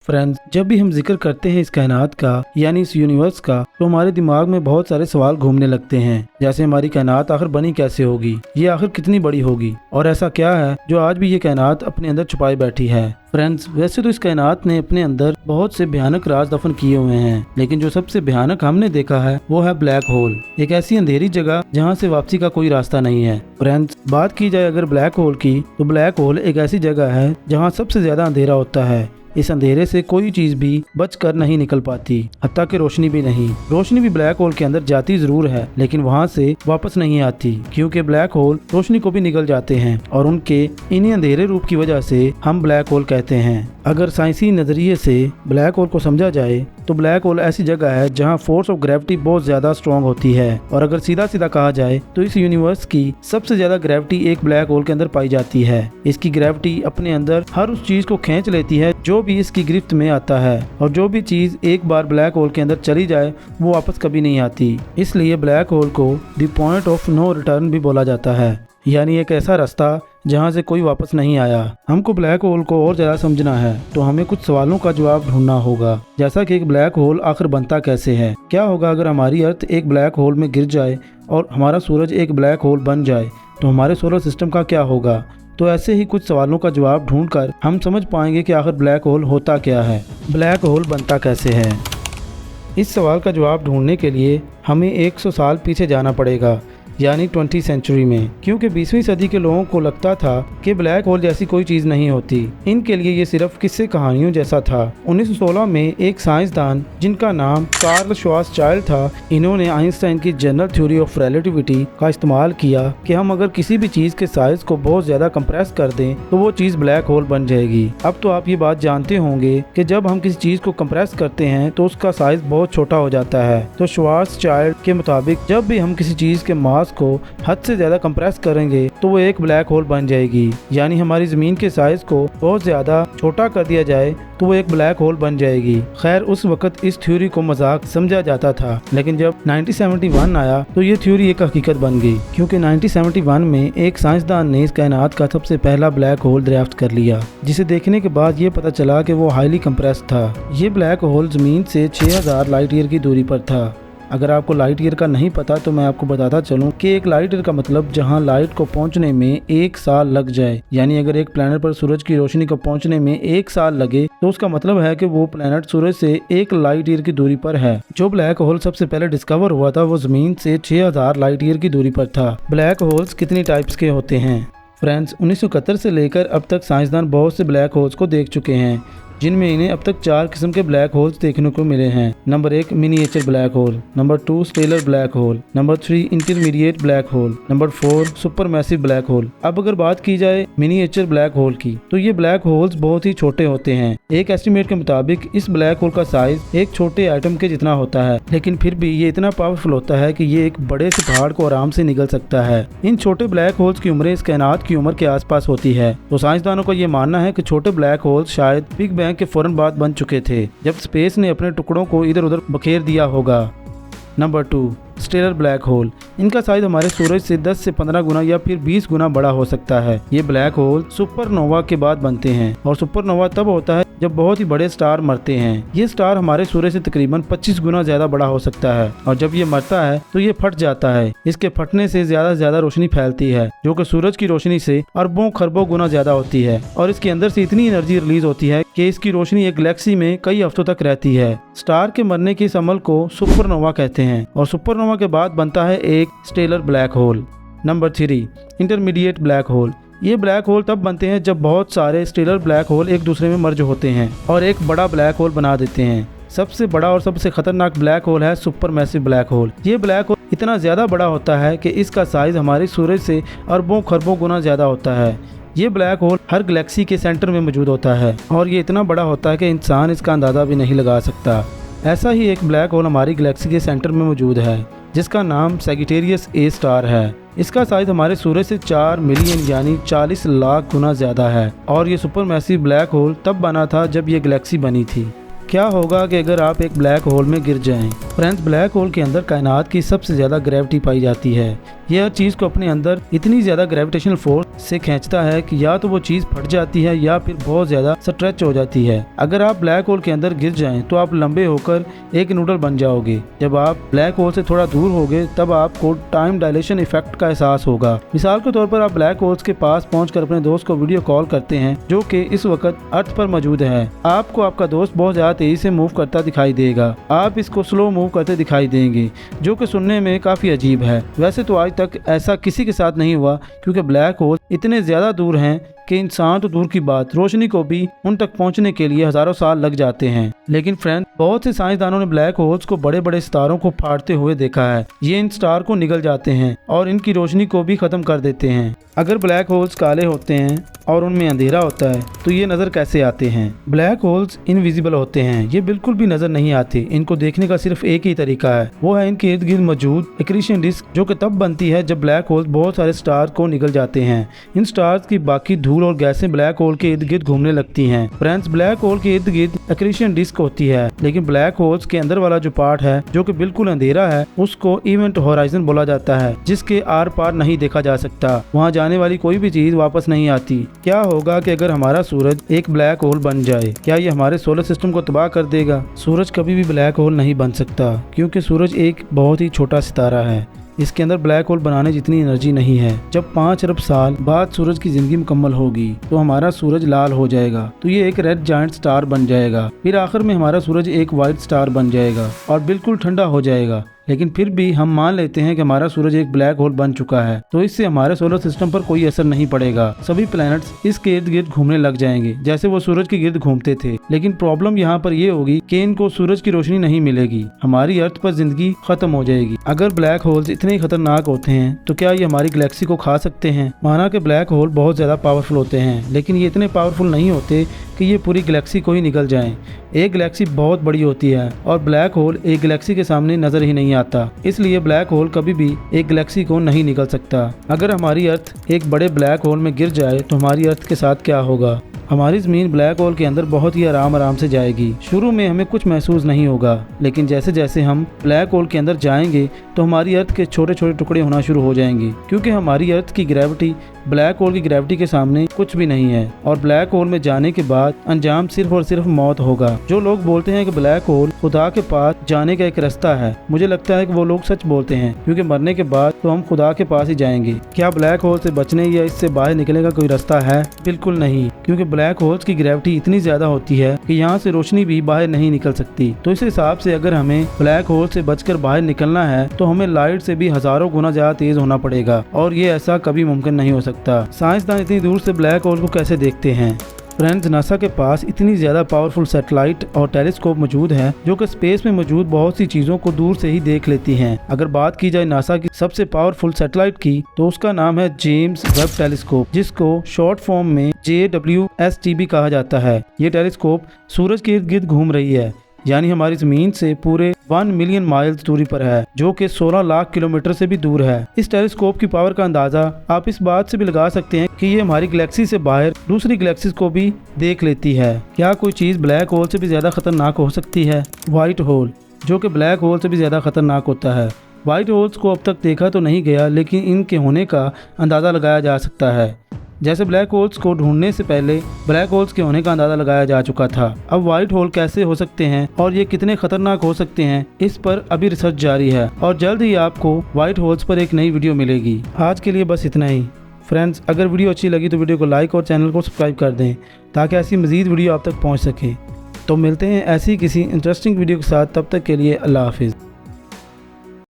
Friends, जब भी हम जिक्र करते हैं इस कायनात का यानी इस यूनिवर्स का, तो हमारे दिमाग में बहुत सारे सवाल घूमने लगते हैं। जैसे हमारी कायनात आखिर बनी कैसे होगी, ये आखिर कितनी बड़ी होगी, और ऐसा क्या है जो आज भी ये कायनात अपने अंदर छुपाए बैठी है। फ्रेंड्स, वैसे तो इस कायनात ने अपने अंदर बहुत से भयानक राज दफन किए हुए हैं, लेकिन जो सबसे भयानक हमने देखा है वो है ब्लैक होल, एक ऐसी अंधेरी जगह जहाँ से वापसी का कोई रास्ता नहीं है। फ्रेंड्स, बात की जाए अगर ब्लैक होल की, तो ब्लैक होल एक ऐसी जगह है जहाँ सबसे ज्यादा अंधेरा होता है। इस अंधेरे से कोई चीज भी बचकर नहीं निकल पाती, हत्ता कि रोशनी भी नहीं। रोशनी भी ब्लैक होल के अंदर जाती जरूर है, लेकिन वहां से वापस नहीं आती, क्योंकि ब्लैक होल रोशनी को भी निगल जाते हैं और उनके इन्हीं अंधेरे रूप की वजह से हम ब्लैक होल कहते हैं। अगर साइंसी नजरिए से ब्लैक होल को समझा जाए तो ब्लैक होल ऐसी जगह है जहां फोर्स ऑफ ग्रेविटी बहुत ज्यादा स्ट्रॉन्ग होती है, और अगर सीधा सीधा कहा जाए तो इस यूनिवर्स की सबसे ज्यादा ग्रेविटी एक ब्लैक होल के अंदर पाई जाती है। इसकी ग्रेविटी अपने अंदर हर उस चीज को खींच लेती है जो भी इसकी गिरफ्त में आता है, और जो भी चीज एक बार ब्लैक होल के अंदर चली जाए वो वापस कभी नहीं आती। इसलिए ब्लैक होल को the point of no return भी बोला जाता है, यानी एक ऐसा रास्ता जहां से कोई वापस नहीं आया। हमको ब्लैक होल को और ज्यादा समझना है तो हमें कुछ सवालों का जवाब ढूंढना होगा, जैसा कि एक ब्लैक होल आखिर बनता कैसे है। क्या होगा अगर हमारी अर्थ एक ब्लैक होल में गिर जाए और हमारा सूरज एक ब्लैक होल बन जाए, तो हमारे सोलर सिस्टम का क्या होगा। तो ऐसे ही कुछ सवालों का जवाब ढूंढकर हम समझ पाएंगे कि आखिर ब्लैक होल होता क्या है, ब्लैक होल बनता कैसे है। इस सवाल का जवाब ढूंढने के लिए हमें 100 साल पीछे जाना पड़ेगा, यानी 20वीं सेंचुरी में, क्योंकि 20वीं सदी के लोगों को लगता था कि ब्लैक होल जैसी कोई चीज नहीं होती। इनके लिए ये सिर्फ किस्से कहानियों जैसा था। 1916 में एक साइंसदान जिनका नाम कार्ल श्वार्ज़चाइल्ड था, इन्होंने आइंस्टाइन की जनरल थ्योरी ऑफ रिलेटिविटी का इस्तेमाल किया कि हम अगर किसी भी चीज के साइज को बहुत ज्यादा कंप्रेस कर दें तो वो चीज ब्लैक होल बन जाएगी। अब तो आप ये बात जानते होंगे कि जब हम किसी चीज को कंप्रेस करते हैं तो उसका साइज बहुत छोटा हो जाता है। तो श्वार्ज़चाइल्ड के मुताबिक जब भी हम किसी चीज के मास को हद से ज्यादा कंप्रेस करेंगे तो वो एक ब्लैक होल बन जाएगी, यानी हमारी जमीन के साइज को बहुत ज्यादा छोटा कर दिया जाए तो वो एक ब्लैक होल बन जाएगी। खैर, उस वक्त इस थ्योरी को मजाक समझा जाता था, लेकिन जब 1971 आया तो ये थ्योरी एक हकीकत बन गई, क्योंकि 1971 में एक साइंसदान ने इस कायनात का सबसे पहला ब्लैक होल दरियाफ्त कर लिया, जिसे देखने के बाद ये पता चला कि वो हाईली कंप्रेस था। ये ब्लैक होल जमीन से 6000 लाइट ईयर की दूरी पर था। अगर आपको लाइट ईयर का नहीं पता तो मैं आपको बताता चलूं कि एक लाइट ईयर का मतलब जहां लाइट को पहुंचने में 1 साल लग जाए, यानी अगर एक प्लैनेट पर सूरज की रोशनी को पहुंचने में 1 साल लगे तो उसका मतलब है कि वो प्लैनेट सूरज से 1 लाइट ईयर की दूरी पर है। जो ब्लैक होल सबसे पहले डिस्कवर हुआ था वो जमीन से 6000 लाइट ईयर की दूरी पर था। ब्लैक होल्स कितनी टाइप्स के होते हैं? फ्रेंड्स, 1971 से लेकर अब तक साइंसदान बहुत से ब्लैक होल्स को देख चुके हैं, जिनमें इन्हें अब तक 4 किस्म के ब्लैक होल्स देखने को मिले हैं। Number 1 miniature black hole, number 2 stellar black hole, number 3 intermediate black hole, number 4 super massive black hole. अब अगर बात की जाए मिनिएचर ब्लैक होल की, तो ये ब्लैक होल्स बहुत ही छोटे होते हैं। एक एस्टिमेट के मुताबिक इस ब्लैक होल का साइज एक छोटे एटम के जितना होता है, लेकिन फिर भी ये इतना पावरफुल होता है कि ये एक बड़े से पहाड़ को आराम से निगल सकता है। इन छोटे ब्लैक होल्स की उम्र इस कायनात की उम्र के आसपास होती है। तो साइंसदानों का ये मानना है कि छोटे ब्लैक होल्स शायद बिग बैंग के फौरन बाद बन चुके थे, जब स्पेस ने अपने टुकड़ों को इधर उधर बखेर दिया होगा। Number 2 stellar black hole. इनका साइज हमारे सूरज से 10 से 15 गुना या फिर 20 गुना बड़ा हो सकता है। ये ब्लैक होल सुपरनोवा के बाद बनते हैं, और सुपरनोवा तब होता है जब बहुत ही बड़े स्टार मरते हैं। ये स्टार हमारे सूरज से तकरीबन 25 गुना ज्यादा बड़ा हो सकता है, और जब ये मरता है तो ये फट जाता है। इसके फटने से ज्यादा से ज्यादा रोशनी फैलती है, जो कि सूरज की रोशनी से अरबों खरबों गुना ज्यादा होती है, और इसके अंदर से इतनी एनर्जी रिलीज होती है कि इसकी रोशनी एक गैलेक्सी में कई हफ्तों तक रहती है। स्टार के मरने के इस अमल को सुपरनोवा कहते हैं, और सुपरनोवा के बाद बनता है एक stellar black hole. Number 3 intermediate black hole. ये ब्लैक होल तब बनते हैं जब बहुत सारे स्टेलर ब्लैक होल एक दूसरे में मर्ज होते हैं और एक बड़ा ब्लैक होल बना देते हैं। सबसे बड़ा और सबसे खतरनाक ब्लैक होल है सुपर मैसिव ब्लैक होल। ये ब्लैक होल इतना ज्यादा बड़ा होता है कि इसका साइज हमारे सूरज से अरबों खरबों गुना ज्यादा होता है। ये ब्लैक होल हर गैलेक्सी के सेंटर में मौजूद होता है, और ये इतना बड़ा होता है कि इंसान इसका अंदाजा भी नहीं लगा सकता। ऐसा ही एक ब्लैक होल हमारी गैलेक्सी के सेंटर में मौजूद है, जिसका नाम सैजिटेरियस ए स्टार है। इसका साइज हमारे सूरज से 4 मिलियन यानी 40 लाख गुना ज्यादा है, और ये सुपर मैसिव ब्लैक होल तब बना था जब ये गैलेक्सी बनी थी। क्या होगा कि अगर आप एक ब्लैक होल में गिर जाएं? फ्रेंड्स, ब्लैक होल के अंदर कायनात की सबसे ज्यादा ग्रेविटी पाई जाती है। यह चीज को अपने अंदर इतनी ज्यादा ग्रेविटेशनल फोर्स से खींचता है कि या तो वो चीज फट जाती है या फिर बहुत ज्यादा स्ट्रेच हो जाती है। अगर आप ब्लैक होल के अंदर गिर जाएं तो आप लंबे होकर एक नूडल बन जाओगे। जब आप ब्लैक होल से थोड़ा दूर होगे तब आपको टाइम डायलेशन इफेक्ट का एहसास होगा। मिसाल के तौर पर आप ब्लैक होल्स के पास पहुंचकर अपने दोस्त को वीडियो कॉल करते हैं जो कि इस वक्त अर्थ पर मौजूद है। आपको आपका दोस्त बहुत ज्यादा तेजी से मूव करता दिखाई देगा। आप इसको स्लो मूव करते दिखाई देंगे जो कि सुनने में काफी अजीब है। वैसे तो आज तक ऐसा किसी के साथ नहीं हुआ क्योंकि ब्लैक होल इतने ज्यादा दूर हैं कि इंसान तो दूर की बात, रोशनी को भी उन तक पहुंचने के लिए हजारों साल लग जाते हैं। लेकिन फ्रेंड, बहुत से साइंसदानों ने ब्लैक होल्स को बड़े बड़े सितारों को फाड़ते हुए देखा है। ये इन स्टार को निगल जाते हैं और इनकी रोशनी को भी खत्म कर देते हैं। अगर ब्लैक होल्स काले होते हैं और उनमें अंधेरा होता है तो ये नजर कैसे आते हैं? ब्लैक होल्स इनविजिबल होते हैं, ये बिल्कुल भी नजर नहीं आते। इनको देखने का सिर्फ एक ही तरीका है, वो है इनके इर्द गिर्द मौजूद एक्रीशन डिस्क, जो कि तब बनती है जब ब्लैक होल्स बहुत सारे स्टार को निगल जाते हैं। इन स्टार्स की बाकी धूल और गैसें ब्लैक होल के इर्द गिर्द घूमने लगती हैं। फ्रेंड्स, ब्लैक होल के इर्द गिर्द एक्रीशन डिस्क होती है, लेकिन ब्लैक होल्स के अंदर वाला जो पार्ट है जो कि बिल्कुल अंधेरा है उसको इवेंट होराइजन बोला जाता है, जिसके आर पार नहीं देखा जा सकता। वहाँ जाने वाली कोई भी चीज वापस नहीं आती। क्या होगा कि अगर हमारा सूरज एक ब्लैक होल बन जाए? क्या ये हमारे सोलर सिस्टम को तबाह कर देगा? सूरज कभी भी ब्लैक होल नहीं बन सकता क्योंकि सूरज एक बहुत ही छोटा सितारा है। इसके अंदर ब्लैक होल बनाने जितनी एनर्जी नहीं है। जब 5 अरब साल बाद सूरज की जिंदगी मुकम्मल होगी तो हमारा सूरज लाल हो जाएगा, तो ये एक रेड जायंट स्टार बन जाएगा। फिर आखिर में हमारा सूरज एक वाइट स्टार बन जाएगा और बिल्कुल ठंडा हो जाएगा। लेकिन फिर भी हम मान लेते हैं कि हमारा सूरज एक ब्लैक होल बन चुका है, तो इससे हमारे सोलर सिस्टम पर कोई असर नहीं पड़ेगा। सभी प्लैनेट्स इसके इर्द गिर्द घूमने लग जाएंगे जैसे वो सूरज के गिर्द घूमते थे। लेकिन प्रॉब्लम यहाँ पर ये होगी कि इनको सूरज की रोशनी नहीं मिलेगी, हमारी अर्थ पर जिंदगी खत्म हो जाएगी। अगर ब्लैक होल्स इतने खतरनाक होते हैं तो क्या ये हमारी गैलेक्सी को खा सकते हैं? माना कि ब्लैक होल बहुत ज्यादा पावरफुल होते हैं, लेकिन ये इतने पावरफुल नहीं होते कि ये पूरी गैलेक्सी को ही निगल जाएं। एक गैलेक्सी बहुत बड़ी होती है और ब्लैक होल एक गैलेक्सी के सामने नजर ही नहीं आता, इसलिए ब्लैक होल कभी भी एक गैलेक्सी को नहीं निगल सकता। अगर हमारी अर्थ एक बड़े ब्लैक होल में गिर जाए तो हमारी अर्थ के साथ क्या होगा? हमारी ज़मीन ब्लैक होल के अंदर बहुत ही आराम से जाएगी। शुरू में हमें कुछ महसूस नहीं होगा, लेकिन जैसे जैसे हम ब्लैक होल के अंदर जाएंगे तो हमारी अर्थ के छोटे छोटे टुकड़े होना शुरू हो जाएंगे, क्योंकि हमारी अर्थ की ग्रेविटी ब्लैक होल की ग्रेविटी के सामने कुछ भी नहीं है। और ब्लैक होल में जाने के बाद अंजाम सिर्फ और सिर्फ मौत होगा। जो लोग बोलते हैं कि ब्लैक होल खुदा के पास जाने का एक रास्ता है, मुझे लगता है कि वो लोग सच बोलते हैं, क्योंकि मरने के बाद तो हम खुदा के पास ही जाएंगे। क्या ब्लैक होल से बचने या इससे बाहर निकलने का कोई रास्ता है? बिल्कुल नहीं, क्योंकि ब्लैक होल्स की ग्रेविटी इतनी ज्यादा होती है कि यहाँ से रोशनी भी बाहर नहीं निकल सकती। तो इस हिसाब से अगर हमें ब्लैक होल से बचकर बाहर निकलना है तो हमें लाइट से भी हजारों गुना ज्यादा तेज होना पड़ेगा, और ये ऐसा कभी मुमकिन नहीं हो सकता। साइंसदान इतनी दूर से ब्लैक होल को कैसे देखते हैं? फ्रेंड्स, नासा के पास इतनी ज़्यादा पावरफुल सैटेलाइट और टेलीस्कोप मौजूद है जो कि स्पेस में मौजूद बहुत सी चीज़ों को दूर से ही देख लेती हैं। अगर बात की जाए नासा की सबसे पावरफुल सैटेलाइट की तो उसका नाम है जेम्स वेब टेलीस्कोप, जिसको शॉर्ट फॉर्म में JWST कहा जाता है। ये टेलीस्कोप सूरज के इर्द गिर्द घूम रही है, यानी हमारी जमीन से पूरे 1 मिलियन माइल्स दूरी पर है, जो कि 16 लाख किलोमीटर से भी दूर है। इस टेलीस्कोप की पावर का अंदाजा आप इस बात से भी लगा सकते हैं कि ये हमारी गैलेक्सी से बाहर दूसरी गैलेक्सीज को भी देख लेती है। क्या कोई चीज़ ब्लैक होल से भी ज़्यादा खतरनाक हो सकती है? व्हाइट होल, जो कि ब्लैक होल से भी ज़्यादा खतरनाक होता है। व्हाइट होल्स को अब तक देखा तो नहीं गया, लेकिन इनके होने का अंदाज़ा लगाया जा सकता है। जैसे ब्लैक होल्स को ढूंढने से पहले ब्लैक होल्स के होने का अंदाजा लगाया जा चुका था। अब व्हाइट होल कैसे हो सकते हैं और ये कितने खतरनाक हो सकते हैं, इस पर अभी रिसर्च जारी है और जल्द ही आपको व्हाइट होल्स पर एक नई वीडियो मिलेगी। आज के लिए बस इतना ही। फ्रेंड्स, अगर वीडियो अच्छी लगी तो वीडियो को लाइक और चैनल को सब्सक्राइब कर दें ताकि ऐसी मज़ीद वीडियो आप तक पहुँच सके। तो मिलते हैं ऐसी किसी इंटरेस्टिंग वीडियो के साथ, तब तक के लिए अल्लाह हाफिज़।